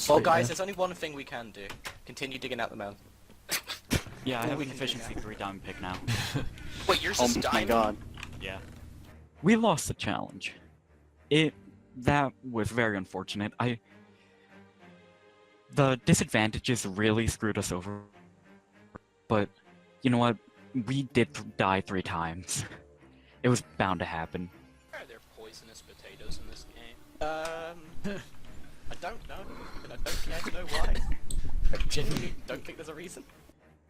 Well, guys, there's only one thing we can do. Continue digging out the mountain. Yeah, I have an efficiency 3 diamond pick now. Wait, yours is diamond? Oh my god. Yeah. We lost the challenge. That was very unfortunate. The disadvantages really screwed us over. But, you know what? We did die 3 times. It was bound to happen. Are there poisonous potatoes in this game? I don't know, and I don't care to know why. I genuinely don't think there's a reason.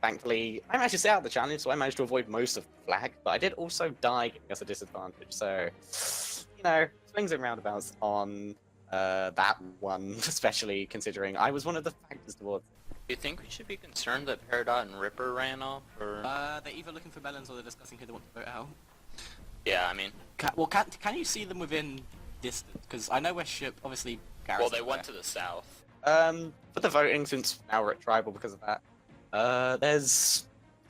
Thankfully, I managed to stay out of the challenge, so I managed to avoid most of the flag, but I did also die giving us a disadvantage, so, you know, swings and roundabouts on that one, especially considering I was one of the factors towards it. Do you think we should be concerned that Peridot and Ripper ran off, or...? They're either looking for melons or they're discussing who they want to vote out. Yeah, I mean... Can you see them within distance? Because I know where ship, obviously, Garrett's well, they went to the south. For the voting, since now we're at Tribal because of that,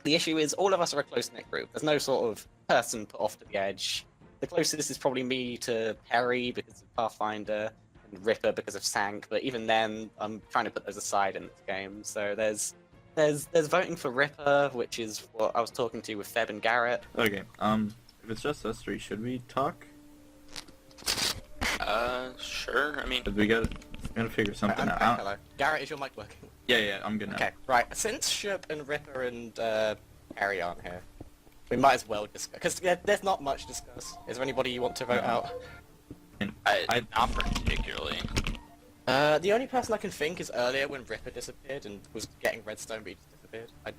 the issue is all of us are a close-knit group. There's no sort of person put off to the edge. The closest is probably me to Perry because of Pathfinder, and Ripper because of Sank, but even then, I'm trying to put those aside in this game. So there's voting for Ripper, which is what I was talking to with Feb and Garrett. Okay, if it's just us 3, should we talk? Sure, I mean... We gotta figure something out. Hello. Garrett, is your mic working? Yeah, I'm good now. Okay, right. Since Ship and Ripper and Perry aren't here, we might as well discuss, because there's not much to discuss. Is there anybody you want to vote out? Not particularly. The only person I can think is earlier when Ripper disappeared and was getting redstone, but he just disappeared. I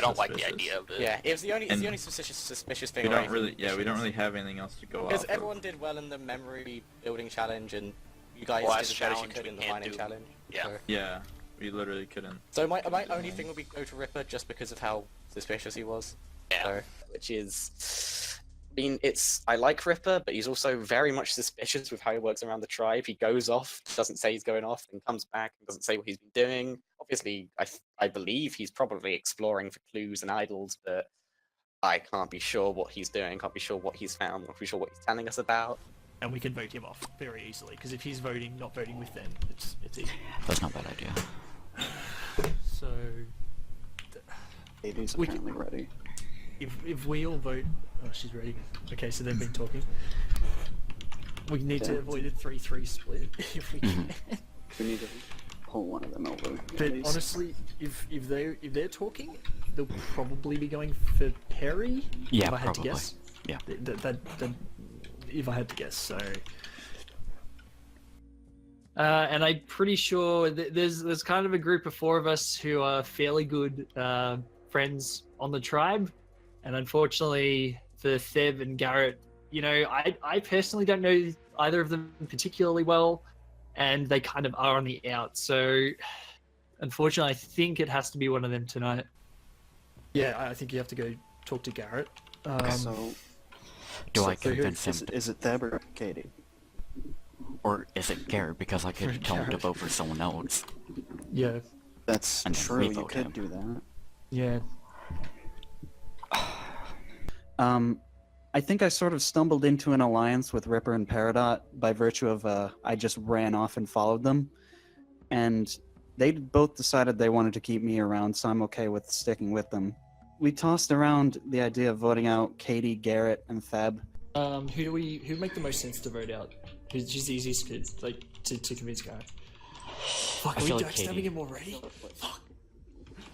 don't like the idea of it. Yeah, it's the only suspicious thing. We don't really have anything else to go off. Because everyone did well in the memory building challenge, and you guys did as well as you could in the mining challenge. Yeah. So. Yeah, we literally couldn't. So my only thing would be go to Ripper just because of how suspicious he was. Yeah. So, which is, I mean, I like Ripper, but he's also very much suspicious with how he works around the tribe. He goes off, doesn't say he's going off, then comes back and doesn't say what he's been doing. Obviously, I believe he's probably exploring for clues and idols, but I can't be sure what he's doing, can't be sure what he's found, not be sure what he's telling us about. And we can vote him off very easily, because if he's not voting with them, it's easy. That's not a bad idea. So... Katie's apparently ready. If we all vote... Oh, she's ready. Okay, so they've been talking. We need to avoid a 3-3 split, if we can. We need to pull one of them over. But honestly, if they're talking, they'll probably be going for Perry. Yeah, if I had probably. to guess. Yeah. If I had to guess, so. And I'm pretty sure there's kind of a group of 4 of us who are fairly good friends on the tribe, and unfortunately for Theb and Garrett, you know, I personally don't know either of them particularly well, and they kind of are on the out. So, unfortunately, I think it has to be one of them tonight. Yeah, I think you have to go talk to Garrett. So, Do I convince him? Is it Theb or Katie? Or is it Garrett, because I could tell him to vote for someone else? Yeah. That's And then true, you re-vote could him. do that. Yeah. I think I sort of stumbled into an alliance with Ripper and Peridot by virtue of I just ran off and followed them. And they both decided they wanted to keep me around, so I'm okay with sticking with them. We tossed around the idea of voting out Katie, Garrett, and Theb. Who make the most sense to vote out? Who's the easiest to convince Garrett? Fuck, I are we feel like backstabbing Katie. him already? Fuck.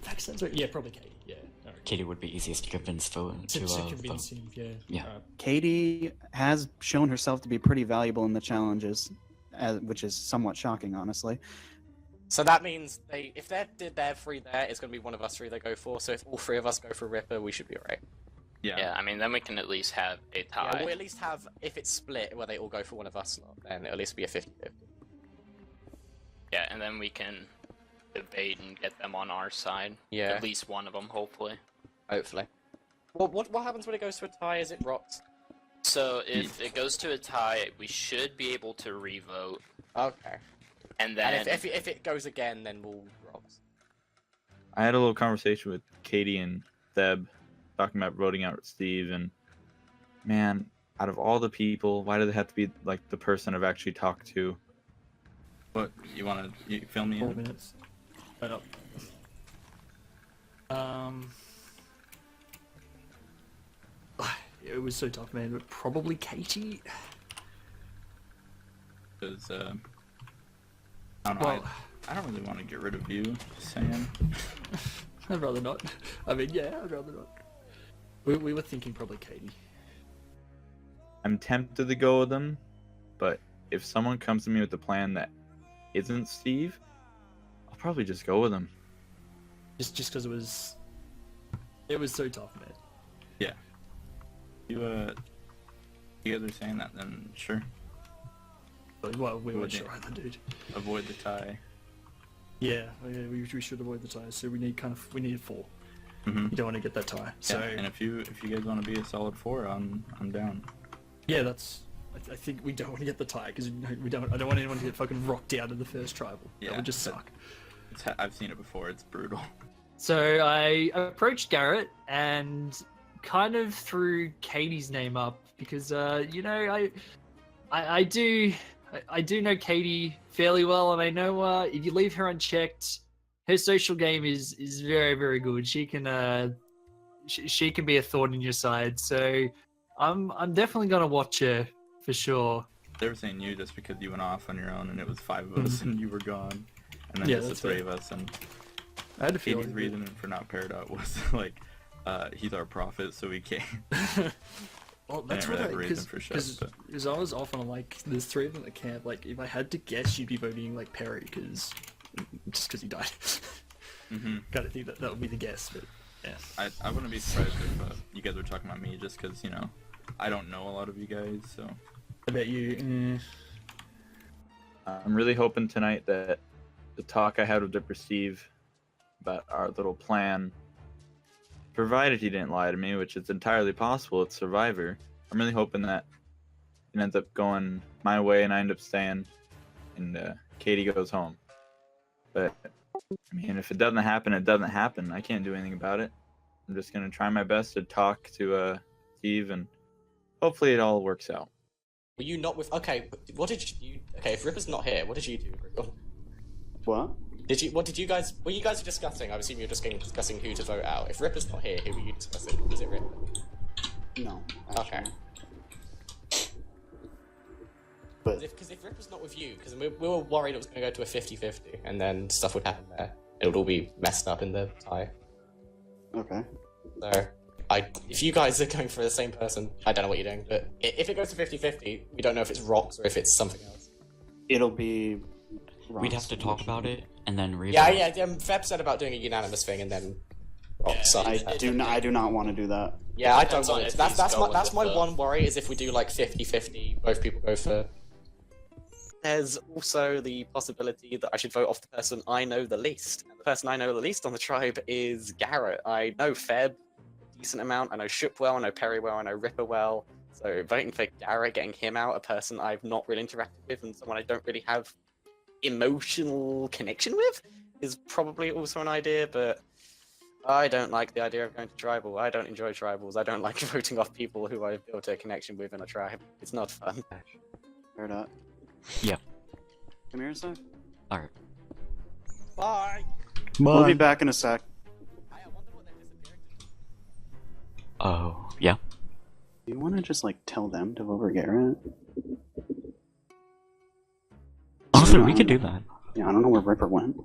Backstabs? Yeah, probably Katie. Yeah. Alright. Katie would be easiest to convince to convince vote. him. Yeah. Yeah. Alright. Katie has shown herself to be pretty valuable in the challenges, which is somewhat shocking, honestly. So that means if they're 3 there, it's going to be one of us 3 they go for. So if all 3 of us go for Ripper, we should be alright. Yeah, I mean, then we can at least have a tie. Yeah, we'll at least have, if it's split where they all go for one of us, then it'll at least be a 50-50. Yeah, and then we can debate and get them on our side. Yeah. At least one of them, hopefully. Hopefully. Well, what happens when it goes to a tie? Is it rocks? So if it goes to a tie, we should be able to revote. Okay. And then... And if it goes again, then we'll rocks. I had a little conversation with Katie and Theb, talking about voting out Steve, and man, out of all the people, why do they have to be like the person I've actually talked to? What you want to fill me 4 in? minutes. Right up. It was so tough, man. But probably Katie. Because I don't know. Well, I don't really want to get rid of you, just saying. I'd rather not. I mean, yeah, I'd rather not. We were thinking probably Katie. I'm tempted to go with them, but if someone comes to me with a plan that isn't Steve, I'll probably just go with him. Just because it was so tough, man. Yeah. You guys are saying that, then sure. But, well, we weren't Yeah. sure either, dude. Avoid the tie. Yeah, we should avoid the ties. So we need 4. Mm-hmm. You don't want to get that tie. So Yeah, and if you guys want to be a solid 4, I'm down. yeah, that's. I think we don't want to get the tie because we don't. I don't want anyone to get fucking rocked out of the first tribal. Yeah, That would just that- suck. I've seen it before. It's brutal. So I approached Garrett and kind of threw Katie's name up because you know I do know Katie fairly well, and I know if you leave her unchecked, her social game is very, very good. She can she can be a thorn in your side. So I'm definitely gonna watch her for sure. They were saying you just because you went off on your own and it was 5 of us and you were gone, and then Yeah, just the that's 3 right. of us. And I had a Katie's feeling. reason for not paired up was like, he's our prophet, so we can't. Well, that's never what have a reason for shit, but- because I was off on like there's 3 of them at camp. Like if I had to guess, you'd be voting like Perry because he died. Mm-hmm. Gotta think that would be the guess, but yeah. I wouldn't be surprised if you guys were talking about me, just because, you know, I don't know a lot of you guys, so. I bet you. I'm really hoping tonight that the talk I had with Dipper Steve about our little plan, provided he didn't lie to me, which is entirely possible, it's Survivor, I'm really hoping that it ends up going my way and I end up staying and Katie goes home. But, I mean, if it doesn't happen, it doesn't happen. I can't do anything about it. I'm just going to try my best to talk to Steve, and hopefully it all works out. Were you not with? Okay, what did you? Okay, if Ripper's not here, what did you do, Rickle? What? What did you guys? Were you guys discussing? I assume you were just discussing who to vote out. If Ripper's not here, who were you discussing? Was it Ripper? No. Okay. Actually. But Because if Ripper's not with you, because we were worried it was going to go to a 50-50, and then stuff would happen there. It would all be messed up in the tie. okay. So, if you guys are going for the same person, I don't know what you're doing, but if it goes to 50-50, we don't know if it's rocks or if it's something else. It'll be. We'd have to talk about it and then read. Yeah, Feb said about doing a unanimous thing and then rocks. Yeah, up. I do not want to do that. Yeah, I don't Depends on want it. if That's he's going that's my with the- one worry is if we do like 50-50, both people go for. There's also the possibility that I should vote off the person I know the least. And the person I know the least on the tribe is Garrett. I know Feb a decent amount. I know Shoop well. I know Perry well. I know Ripper well. So voting for Garrett, getting him out, a person I've not really interacted with and someone I don't really have emotional connection with, is probably also an idea. But I don't like the idea of going to tribal. I don't enjoy tribals. I don't like voting off people who I've built a connection with in a tribe. It's not fun. Fair enough. Yeah. Come here a sec. Alright. Bye. We'll be back in a sec. I wonder what they're disappearing to. Oh, yeah. Do you want to just like tell them to vote for Garrett? Honestly, we could do that. Yeah, I don't know where Ripper went.